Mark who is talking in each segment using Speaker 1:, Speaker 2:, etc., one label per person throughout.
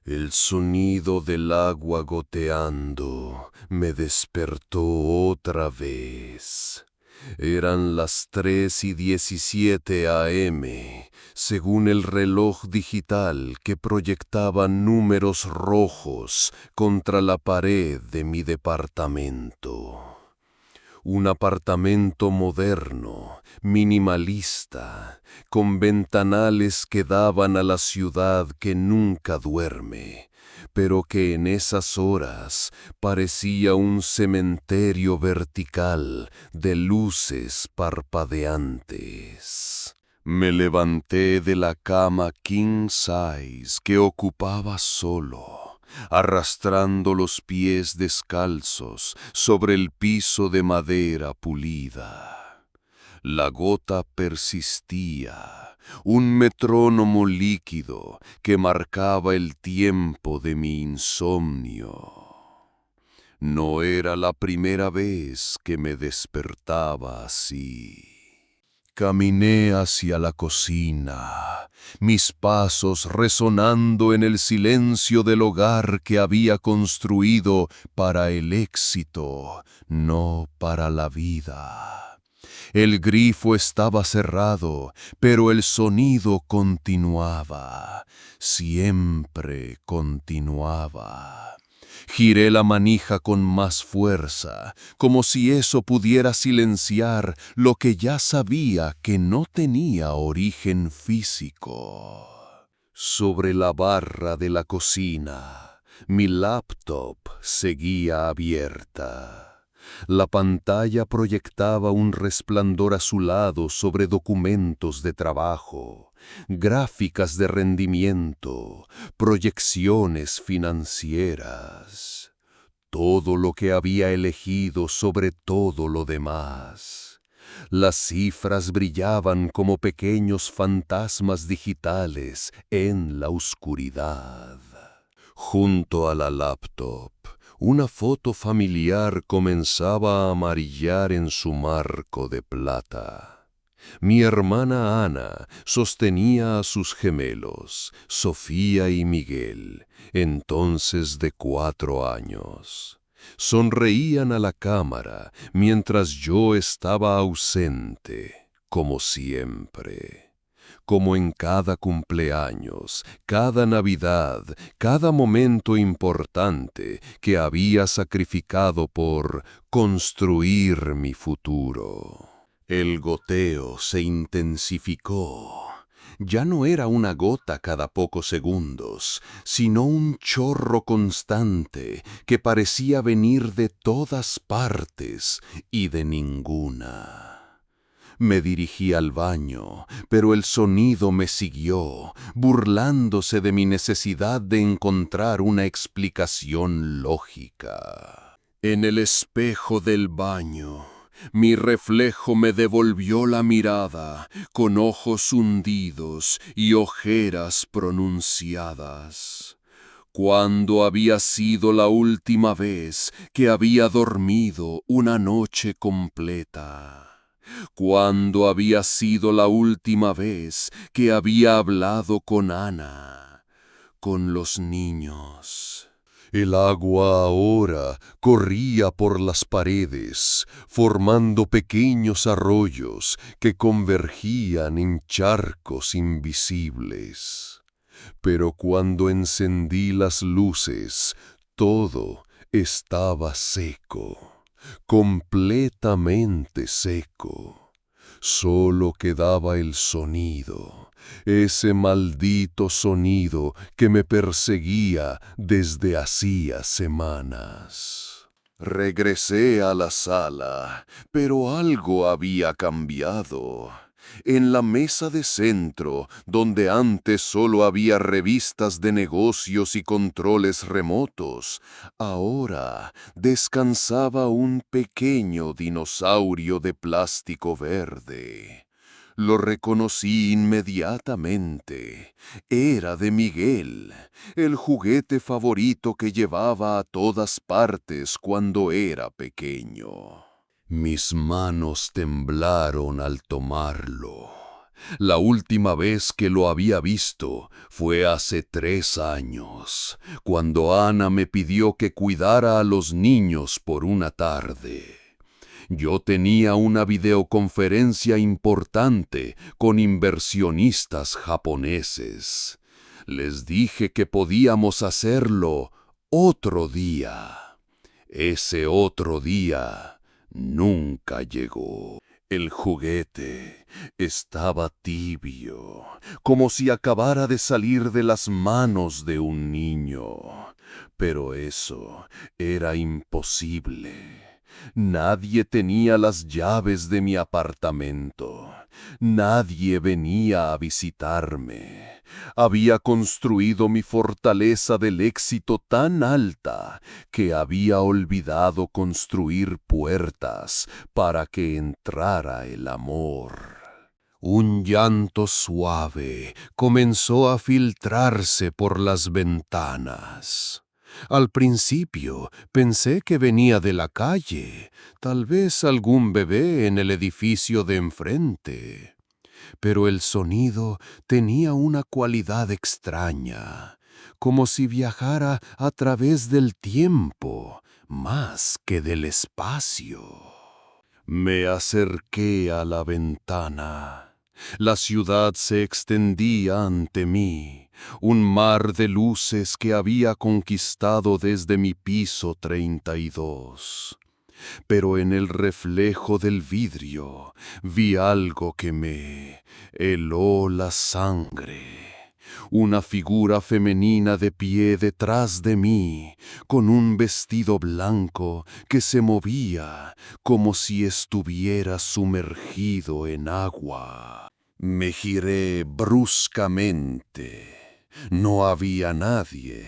Speaker 1: El sonido del agua goteando me despertó otra vez. Eran las 3:17 a.m., según el reloj digital que proyectaba números rojos contra la pared de mi departamento. Un apartamento moderno, minimalista, con ventanales que daban a la ciudad que nunca duerme, pero que en esas horas parecía un cementerio vertical de luces parpadeantes. Me levanté de la cama king size que ocupaba solo, arrastrando los pies descalzos sobre el piso de madera pulida. La gota persistía, un metrónomo líquido que marcaba el tiempo de mi insomnio. No era la primera vez que me despertaba así. Caminé hacia la cocina, mis pasos resonando en el silencio del hogar que había construido para el éxito, no para la vida. El grifo estaba cerrado, pero el sonido continuaba, siempre continuaba. Giré la manija con más fuerza, como si eso pudiera silenciar lo que ya sabía que no tenía origen físico. Sobre la barra de la cocina, mi laptop seguía abierta. La pantalla proyectaba un resplandor azulado sobre documentos de trabajo, gráficas de rendimiento, proyecciones financieras. Todo lo que había elegido sobre todo lo demás. Las cifras brillaban como pequeños fantasmas digitales en la oscuridad. Junto a la laptop, una foto familiar comenzaba a amarillar en su marco de plata. Mi hermana Ana sostenía a sus gemelos, Sofía y Miguel, entonces de 4 años. Sonreían a la cámara mientras yo estaba ausente, como siempre. Como en cada cumpleaños, cada Navidad, cada momento importante que había sacrificado por construir mi futuro. El goteo se intensificó. Ya no era una gota cada pocos segundos, sino un chorro constante que parecía venir de todas partes y de ninguna. Me dirigí al baño, pero el sonido me siguió, burlándose de mi necesidad de encontrar una explicación lógica. En el espejo del baño, mi reflejo me devolvió la mirada, con ojos hundidos y ojeras pronunciadas. ¿Cuándo había sido la última vez que había dormido una noche completa? ¿Cuándo había sido la última vez que había hablado con Ana, con los niños? El agua ahora corría por las paredes, formando pequeños arroyos que convergían en charcos invisibles. Pero cuando encendí las luces, todo estaba seco, completamente seco. Solo quedaba el sonido, ese maldito sonido que me perseguía desde hacía semanas. Regresé a la sala, pero algo había cambiado. En la mesa de centro, donde antes solo había revistas de negocios y controles remotos, ahora descansaba un pequeño dinosaurio de plástico verde. Lo reconocí inmediatamente. Era de Miguel, el juguete favorito que llevaba a todas partes cuando era pequeño. Mis manos temblaron al tomarlo. La última vez que lo había visto fue hace 3 años, cuando Ana me pidió que cuidara a los niños por una tarde. Yo tenía una videoconferencia importante con inversionistas japoneses. Les dije que podíamos hacerlo otro día. Ese otro día nunca llegó. El juguete estaba tibio, como si acabara de salir de las manos de un niño. Pero eso era imposible. Nadie tenía las llaves de mi apartamento. Nadie venía a visitarme. Había construido mi fortaleza del éxito tan alta que había olvidado construir puertas para que entrara el amor. Un llanto suave comenzó a filtrarse por las ventanas. Al principio pensé que venía de la calle, tal vez algún bebé en el edificio de enfrente. Pero el sonido tenía una cualidad extraña, como si viajara a través del tiempo, más que del espacio. Me acerqué a la ventana. La ciudad se extendía ante mí, un mar de luces que había conquistado desde mi piso 32. Pero en el reflejo del vidrio vi algo que me heló la sangre. Una figura femenina de pie detrás de mí, con un vestido blanco que se movía como si estuviera sumergido en agua. Me giré bruscamente. No había nadie.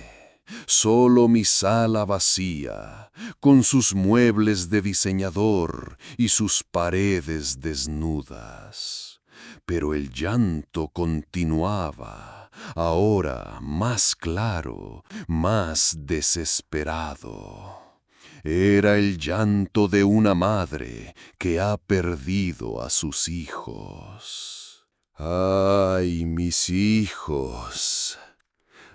Speaker 1: Solo mi sala vacía, con sus muebles de diseñador y sus paredes desnudas. Pero el llanto continuaba, ahora más claro, más desesperado. Era el llanto de una madre que ha perdido a sus hijos. ¡Ay, mis hijos!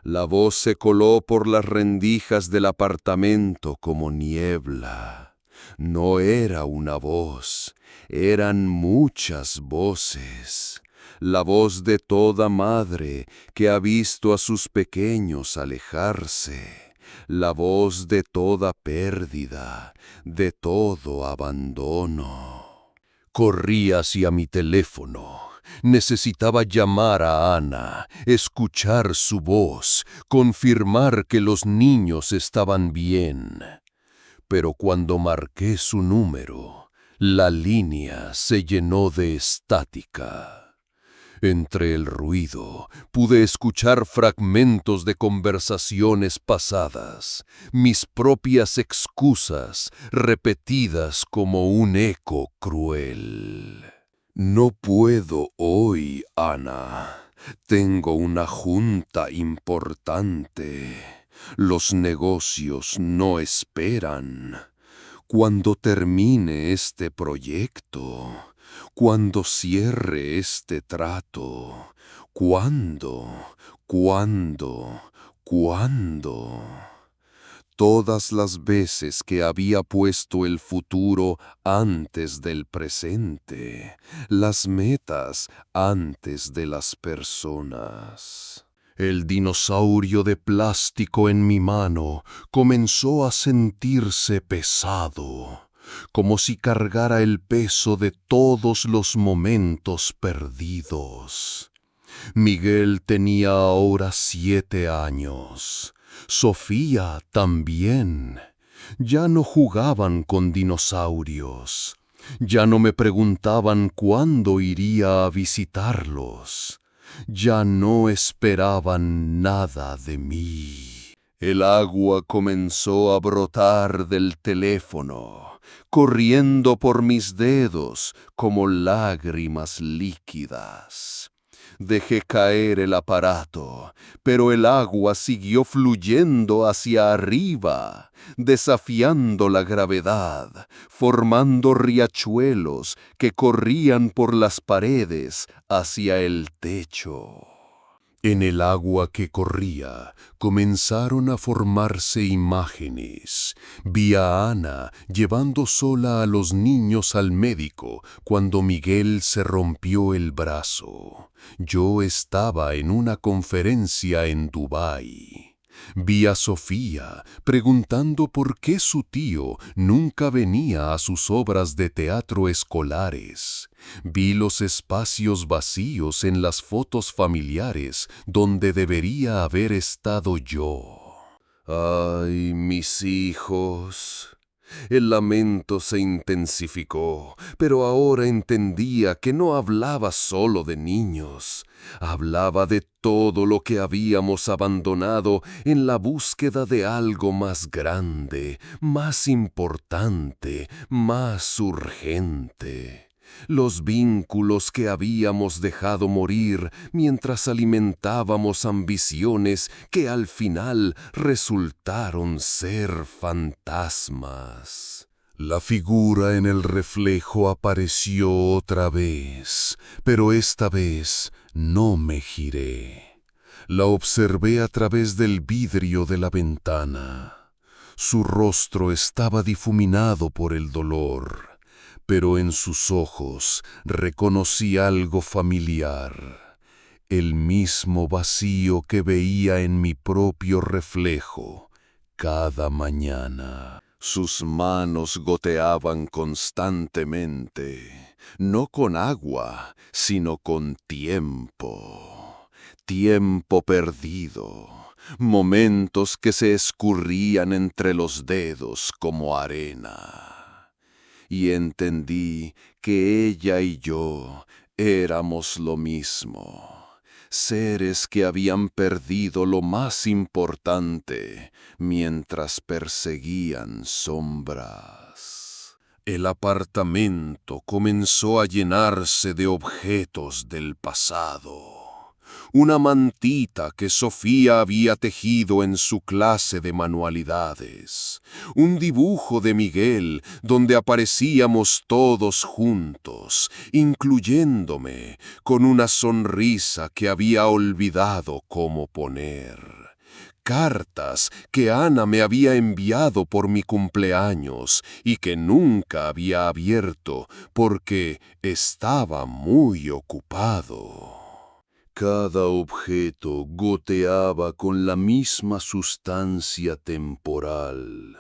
Speaker 1: La voz se coló por las rendijas del apartamento como niebla. No era una voz, eran muchas voces. La voz de toda madre que ha visto a sus pequeños alejarse. La voz de toda pérdida, de todo abandono. Corrí hacia mi teléfono. Necesitaba llamar a Ana, escuchar su voz, confirmar que los niños estaban bien. Pero cuando marqué su número, la línea se llenó de estática. Entre el ruido pude escuchar fragmentos de conversaciones pasadas, mis propias excusas repetidas como un eco cruel. No puedo hoy, Ana. Tengo una junta importante. Los negocios no esperan. Cuando termine este proyecto, cuando cierre este trato, ¿cuándo? Todas las veces que había puesto el futuro antes del presente, las metas antes de las personas. El dinosaurio de plástico en mi mano comenzó a sentirse pesado, como si cargara el peso de todos los momentos perdidos. Miguel tenía ahora 7 años. Sofía también. Ya no jugaban con dinosaurios. Ya no me preguntaban cuándo iría a visitarlos. Ya no esperaban nada de mí. El agua comenzó a brotar del teléfono, corriendo por mis dedos como lágrimas líquidas. Dejé caer el aparato, pero el agua siguió fluyendo hacia arriba, desafiando la gravedad, formando riachuelos que corrían por las paredes hacia el techo. En el agua que corría comenzaron a formarse imágenes. Vi a Ana llevando sola a los niños al médico cuando Miguel se rompió el brazo. Yo estaba en una conferencia en Dubái. Vi a Sofía preguntando por qué su tío nunca venía a sus obras de teatro escolares. Vi los espacios vacíos en las fotos familiares donde debería haber estado yo. ¡Ay, mis hijos! El lamento se intensificó, pero ahora entendía que no hablaba solo de niños. Hablaba de todo lo que habíamos abandonado en la búsqueda de algo más grande, más importante, más urgente. Los vínculos que habíamos dejado morir mientras alimentábamos ambiciones que al final resultaron ser fantasmas. La figura en el reflejo apareció otra vez, pero esta vez no me giré. La observé a través del vidrio de la ventana. Su rostro estaba difuminado por el dolor, pero en sus ojos reconocí algo familiar, el mismo vacío que veía en mi propio reflejo cada mañana. Sus manos goteaban constantemente, no con agua, sino con tiempo. Tiempo perdido, momentos que se escurrían entre los dedos como arena. Y entendí que ella y yo éramos lo mismo, seres que habían perdido lo más importante mientras perseguían sombras. El apartamento comenzó a llenarse de objetos del pasado. Una mantita que Sofía había tejido en su clase de manualidades. Un dibujo de Miguel donde aparecíamos todos juntos, incluyéndome, con una sonrisa que había olvidado cómo poner. Cartas que Ana me había enviado por mi cumpleaños y que nunca había abierto porque estaba muy ocupado. Cada objeto goteaba con la misma sustancia temporal.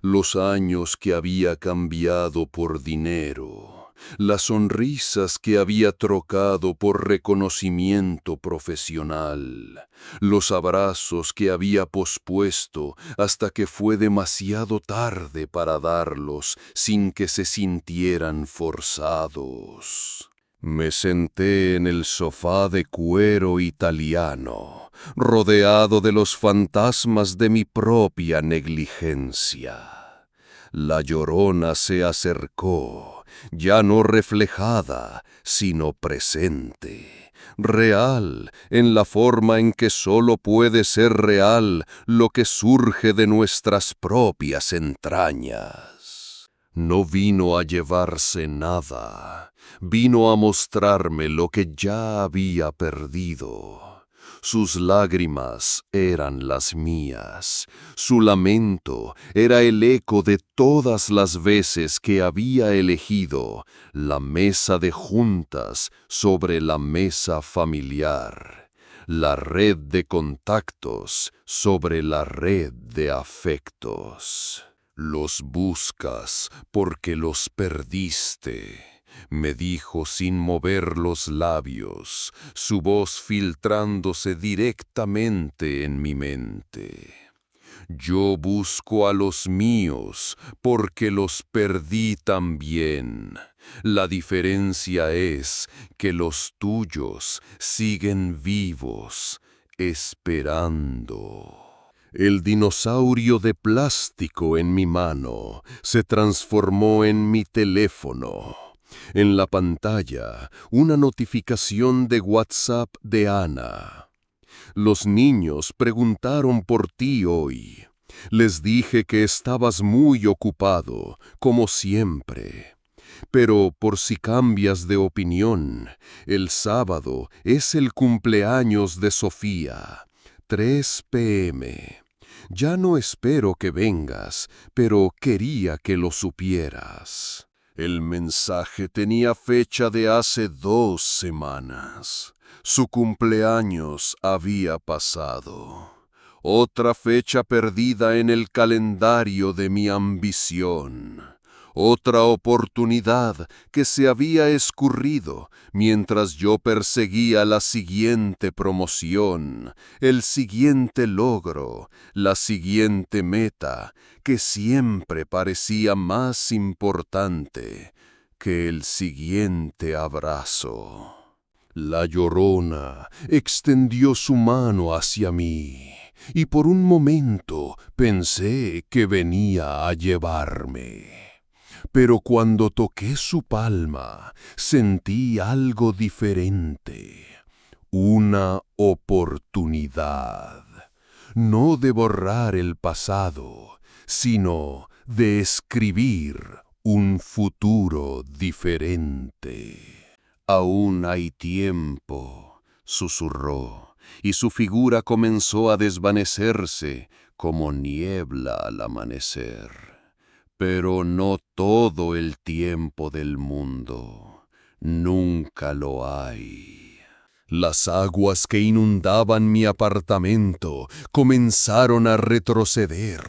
Speaker 1: Los años que había cambiado por dinero, las sonrisas que había trocado por reconocimiento profesional, los abrazos que había pospuesto hasta que fue demasiado tarde para darlos sin que se sintieran forzados. Me senté en el sofá de cuero italiano, rodeado de los fantasmas de mi propia negligencia. La Llorona se acercó, ya no reflejada, sino presente, real en la forma en que solo puede ser real lo que surge de nuestras propias entrañas. No vino a llevarse nada, vino a mostrarme lo que ya había perdido. Sus lágrimas eran las mías, su lamento era el eco de todas las veces que había elegido la mesa de juntas sobre la mesa familiar, la red de contactos sobre la red de afectos. Los buscas porque los perdiste, me dijo sin mover los labios, su voz filtrándose directamente en mi mente. Yo busco a los míos porque los perdí también. La diferencia es que los tuyos siguen vivos, esperando. El dinosaurio de plástico en mi mano se transformó en mi teléfono. En la pantalla, una notificación de WhatsApp de Ana. Los niños preguntaron por ti hoy. Les dije que estabas muy ocupado, como siempre. Pero por si cambias de opinión, el sábado es el cumpleaños de Sofía, 3 p.m. Ya no espero que vengas, pero quería que lo supieras. El mensaje tenía fecha de hace 2 semanas. Su cumpleaños había pasado. Otra fecha perdida en el calendario de mi ambición. Otra oportunidad que se había escurrido mientras yo perseguía la siguiente promoción, el siguiente logro, la siguiente meta, que siempre parecía más importante que el siguiente abrazo. La Llorona extendió su mano hacia mí, y por un momento pensé que venía a llevarme. Pero cuando toqué su palma, sentí algo diferente. Una oportunidad. No de borrar el pasado, sino de escribir un futuro diferente. «Aún hay tiempo», susurró, y su figura comenzó a desvanecerse como niebla al amanecer. Pero no todo el tiempo del mundo, nunca lo hay. Las aguas que inundaban mi apartamento comenzaron a retroceder,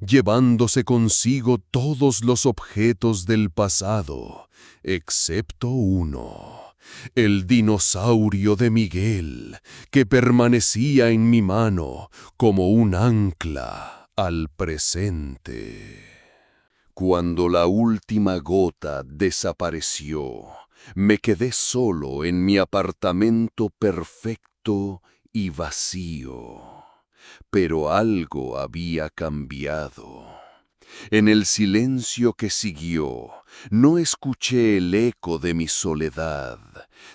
Speaker 1: llevándose consigo todos los objetos del pasado, excepto uno, el dinosaurio de Miguel, que permanecía en mi mano como un ancla al presente. Cuando la última gota desapareció, me quedé solo en mi apartamento perfecto y vacío. Pero algo había cambiado. En el silencio que siguió, no escuché el eco de mi soledad,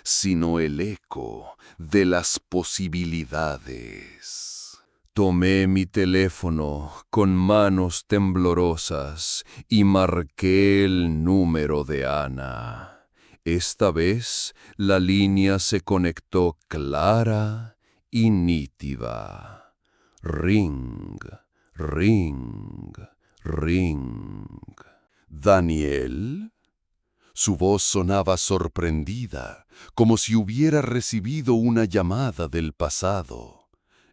Speaker 1: sino el eco de las posibilidades. Tomé mi teléfono con manos temblorosas y marqué el número de Ana. Esta vez la línea se conectó clara y nítida. Ring, ring, ring. ¿Daniel? Su voz sonaba sorprendida, como si hubiera recibido una llamada del pasado.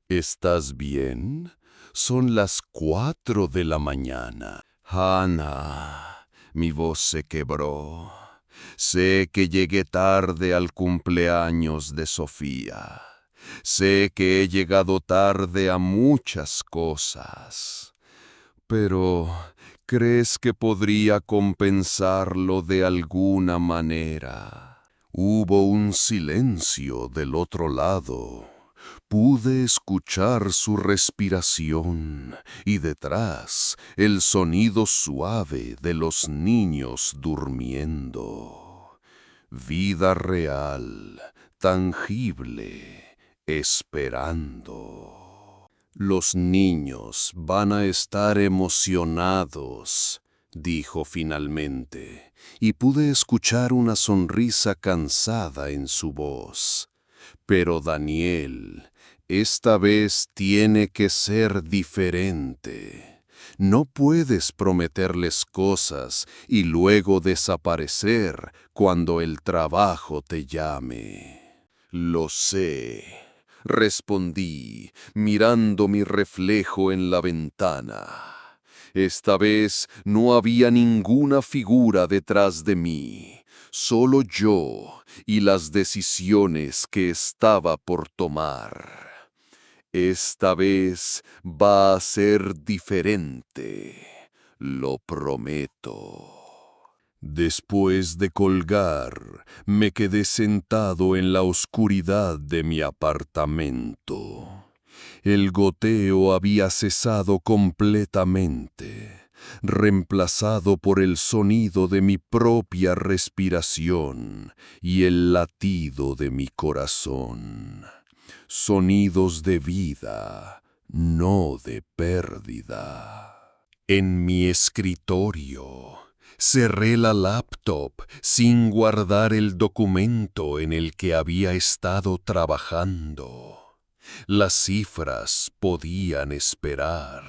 Speaker 1: ¿Estás bien? Son las 4 de la mañana. Ana, mi voz se quebró. Sé que llegué tarde al cumpleaños de Sofía. Sé que he llegado tarde a muchas cosas. Pero, ¿crees que podría compensarlo de alguna manera? Hubo un silencio del otro lado. Pude escuchar su respiración y detrás el sonido suave de los niños durmiendo. Vida real, tangible, esperando. Los niños van a estar emocionados, dijo finalmente, y pude escuchar una sonrisa cansada en su voz. Pero Daniel, esta vez tiene que ser diferente. No puedes prometerles cosas y luego desaparecer cuando el trabajo te llame. Lo sé, respondí, mirando mi reflejo en la ventana. Esta vez no había ninguna figura detrás de mí. Solo yo y las decisiones que estaba por tomar. Esta vez va a ser diferente, lo prometo. Después de colgar, me quedé sentado en la oscuridad de mi apartamento. El goteo había cesado completamente. reemplazado por el sonido de mi propia respiración y el latido de mi corazón. Sonidos de vida, no de pérdida. En mi escritorio, cerré la laptop sin guardar el documento en el que había estado trabajando. Las cifras podían esperar.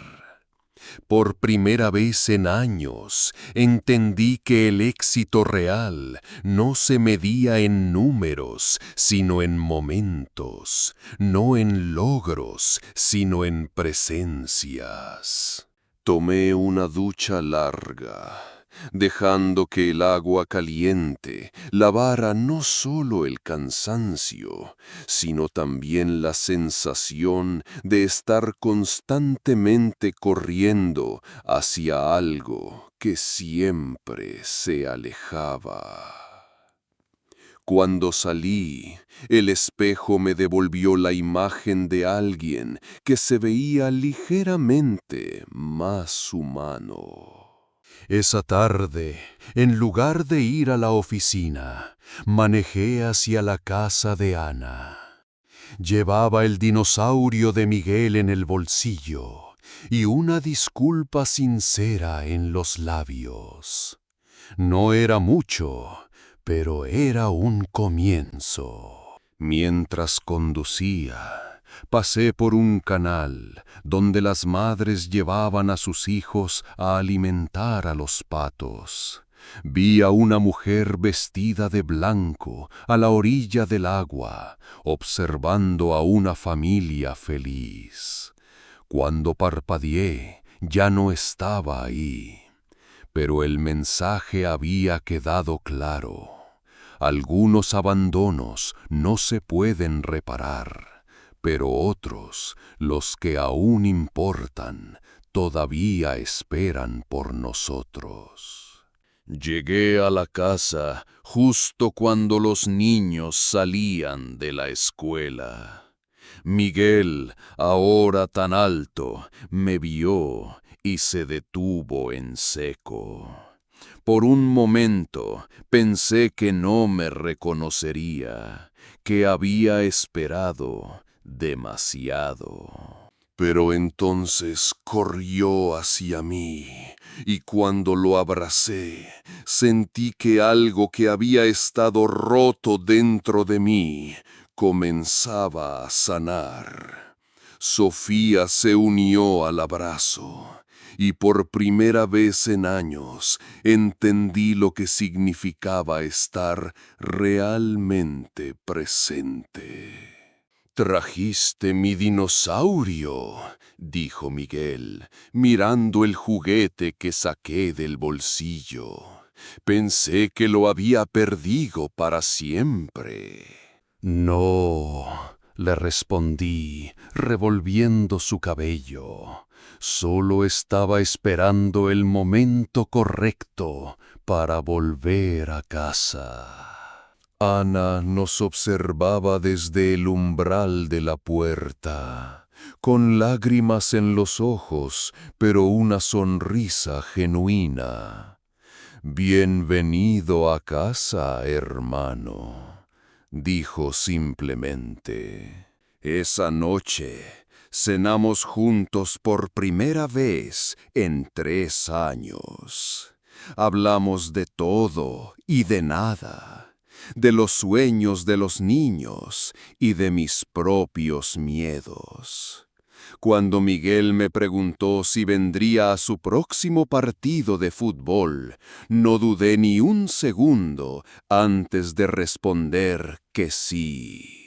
Speaker 1: Por primera vez en años, entendí que el éxito real no se medía en números, sino en momentos, no en logros, sino en presencias. Tomé una ducha larga, dejando que el agua caliente lavara no solo el cansancio, sino también la sensación de estar constantemente corriendo hacia algo que siempre se alejaba. Cuando salí, el espejo me devolvió la imagen de alguien que se veía ligeramente más humano. Esa tarde, en lugar de ir a la oficina, manejé hacia la casa de Ana. Llevaba el dinosaurio de Miguel en el bolsillo y una disculpa sincera en los labios. No era mucho, pero era un comienzo. Mientras conducía, pasé por un canal donde las madres llevaban a sus hijos a alimentar a los patos. Vi a una mujer vestida de blanco a la orilla del agua, observando a una familia feliz. Cuando parpadeé, ya no estaba ahí. Pero el mensaje había quedado claro. Algunos abandonos no se pueden reparar, pero otros, los que aún importan, todavía esperan por nosotros. Llegué a la casa justo cuando los niños salían de la escuela. Miguel, ahora tan alto, me vio y se detuvo en seco. Por un momento pensé que no me reconocería, que había esperado demasiado. Pero entonces corrió hacia mí, y cuando lo abracé, sentí que algo que había estado roto dentro de mí comenzaba a sanar. Sofía se unió al abrazo, y por primera vez en años entendí lo que significaba estar realmente presente. «Trajiste mi dinosaurio», dijo Miguel, mirando el juguete que saqué del bolsillo. «Pensé que lo había perdido para siempre». «No», le respondí, revolviendo su cabello. Solo estaba esperando el momento correcto para volver a casa. Ana nos observaba desde el umbral de la puerta, con lágrimas en los ojos, pero una sonrisa genuina. «Bienvenido a casa, hermano», dijo simplemente. Esa noche cenamos juntos por primera vez en 3 años. Hablamos de todo y de nada, de los sueños de los niños y de mis propios miedos. Cuando Miguel me preguntó si vendría a su próximo partido de fútbol, no dudé ni un segundo antes de responder que sí.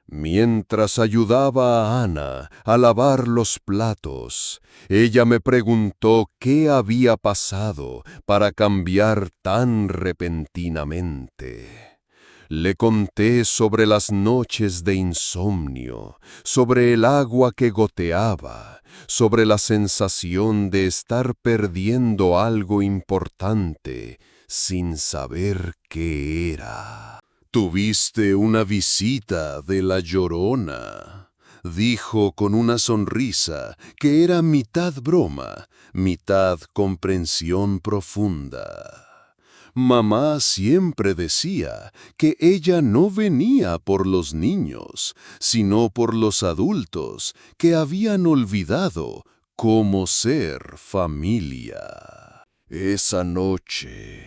Speaker 1: Mientras ayudaba a Ana a lavar los platos, ella me preguntó qué había pasado para cambiar tan repentinamente. Le conté sobre las noches de insomnio, sobre el agua que goteaba, sobre la sensación de estar perdiendo algo importante sin saber qué era. «Tuviste una visita de la Llorona», dijo con una sonrisa que era mitad broma, mitad comprensión profunda. Mamá siempre decía que ella no venía por los niños, sino por los adultos que habían olvidado cómo ser familia. Esa noche,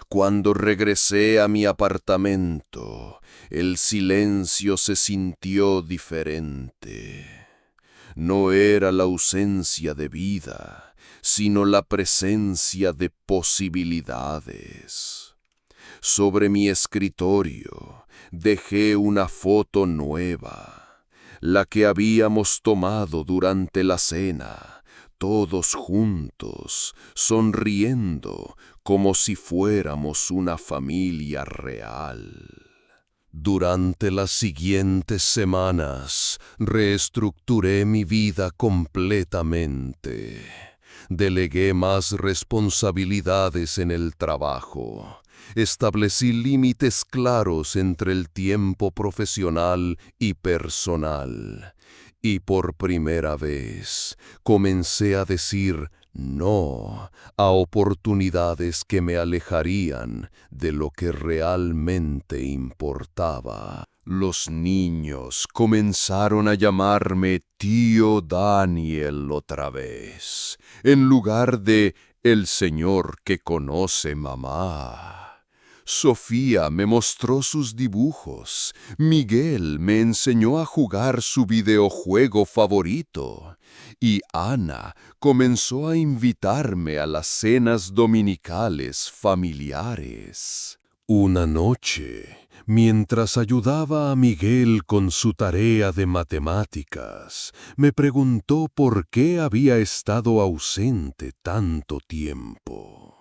Speaker 1: cuando regresé a mi apartamento, el silencio se sintió diferente. No era la ausencia de vida, sino la presencia de posibilidades. Sobre mi escritorio dejé una foto nueva, la que habíamos tomado durante la cena, todos juntos, sonriendo como si fuéramos una familia real. Durante las siguientes semanas, reestructuré mi vida completamente. Delegué más responsabilidades en el trabajo. Establecí límites claros entre el tiempo profesional y personal. Y por primera vez comencé a decir no a oportunidades que me alejarían de lo que realmente importaba. Los niños comenzaron a llamarme tío Daniel otra vez, en lugar de el señor que conoce mamá. Sofía me mostró sus dibujos, Miguel me enseñó a jugar su videojuego favorito y Ana comenzó a invitarme a las cenas dominicales familiares. Una noche, mientras ayudaba a Miguel con su tarea de matemáticas, me preguntó por qué había estado ausente tanto tiempo.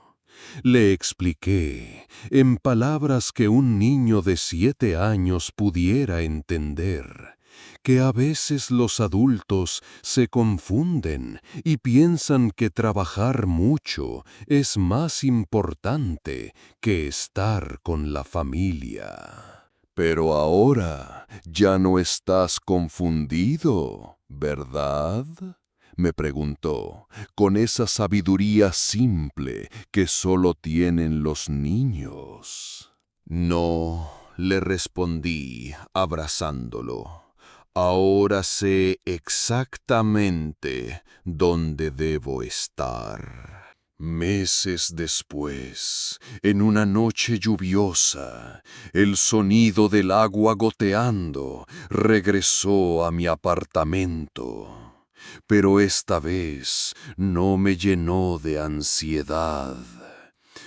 Speaker 1: Le expliqué, en palabras que un niño de 7 años pudiera entender, que a veces los adultos se confunden y piensan que trabajar mucho es más importante que estar con la familia. Pero ahora ya no estás confundido, ¿verdad?, me preguntó, con esa sabiduría simple que solo tienen los niños. No, le respondí, abrazándolo. Ahora sé exactamente dónde debo estar. Meses después, en una noche lluviosa, el sonido del agua goteando regresó a mi apartamento. Pero esta vez no me llenó de ansiedad.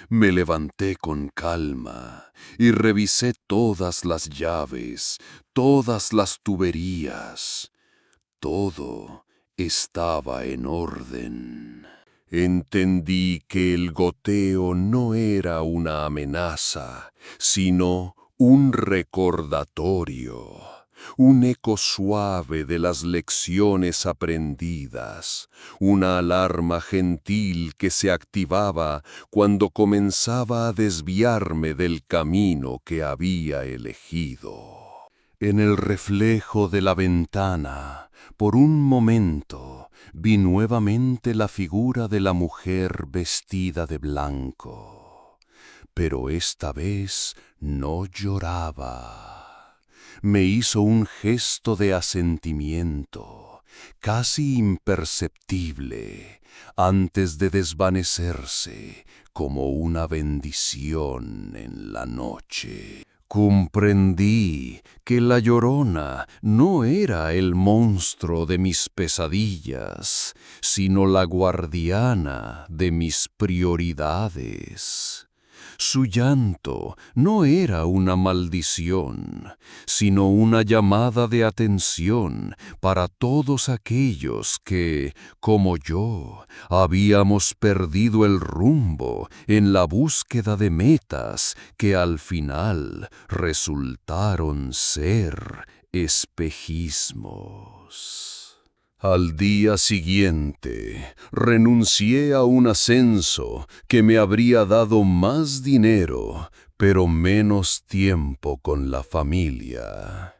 Speaker 1: Me levanté con calma y revisé todas las llaves, todas las tuberías. Todo estaba en orden. Entendí que el goteo no era una amenaza, sino un recordatorio. Un eco suave de las lecciones aprendidas, una alarma gentil que se activaba cuando comenzaba a desviarme del camino que había elegido. En el reflejo de la ventana, por un momento, vi nuevamente la figura de la mujer vestida de blanco, pero esta vez no lloraba. Me hizo un gesto de asentimiento, casi imperceptible, antes de desvanecerse como una bendición en la noche. Comprendí que la Llorona no era el monstruo de mis pesadillas, sino la guardiana de mis prioridades. Su llanto no era una maldición, sino una llamada de atención para todos aquellos que, como yo, habíamos perdido el rumbo en la búsqueda de metas que al final resultaron ser espejismos. Al día siguiente, renuncié a un ascenso que me habría dado más dinero, pero menos tiempo con la familia.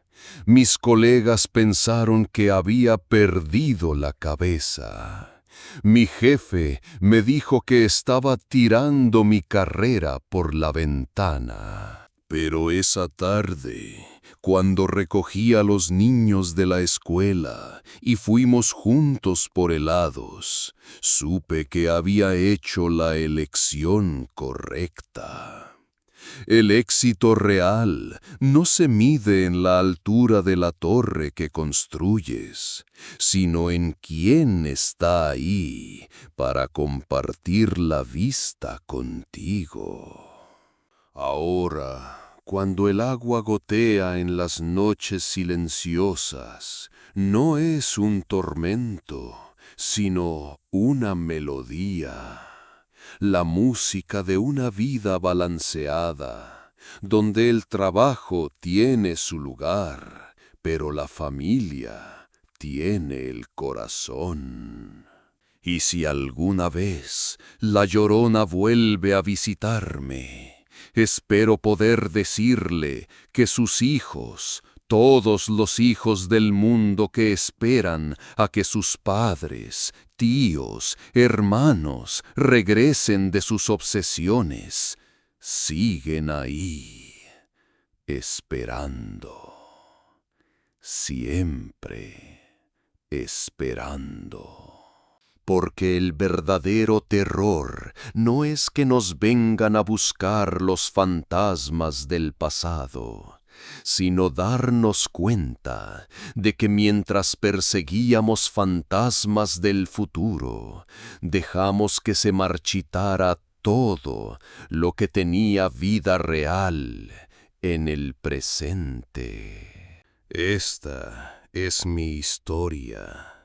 Speaker 1: Mis colegas pensaron que había perdido la cabeza. Mi jefe me dijo que estaba tirando mi carrera por la ventana. Pero esa tarde, cuando recogí a los niños de la escuela y fuimos juntos por helados, supe que había hecho la elección correcta. El éxito real no se mide en la altura de la torre que construyes, sino en quién está ahí para compartir la vista contigo. Ahora, cuando el agua gotea en las noches silenciosas, no es un tormento, sino una melodía. La música de una vida balanceada, donde el trabajo tiene su lugar, pero la familia tiene el corazón. Y si alguna vez la Llorona vuelve a visitarme, espero poder decirle que sus hijos, todos los hijos del mundo que esperan a que sus padres, tíos, hermanos regresen de sus obsesiones, siguen ahí, esperando, siempre esperando. Porque el verdadero terror no es que nos vengan a buscar los fantasmas del pasado, sino darnos cuenta de que mientras perseguíamos fantasmas del futuro, dejamos que se marchitara todo lo que tenía vida real en el presente. Esta es mi historia.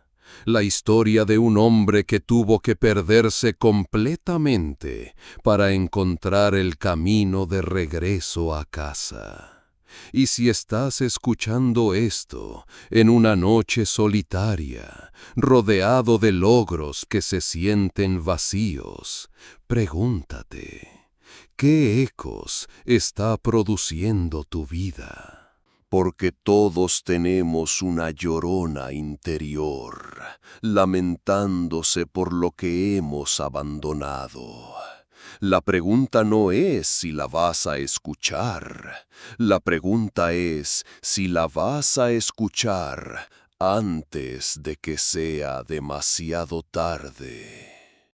Speaker 1: La historia de un hombre que tuvo que perderse completamente para encontrar el camino de regreso a casa. Y si estás escuchando esto en una noche solitaria, rodeado de logros que se sienten vacíos, pregúntate, ¿qué ecos está produciendo tu vida? Porque todos tenemos una llorona interior, lamentándose por lo que hemos abandonado. La pregunta no es si la vas a escuchar, la pregunta es si la vas a escuchar antes de que sea demasiado tarde.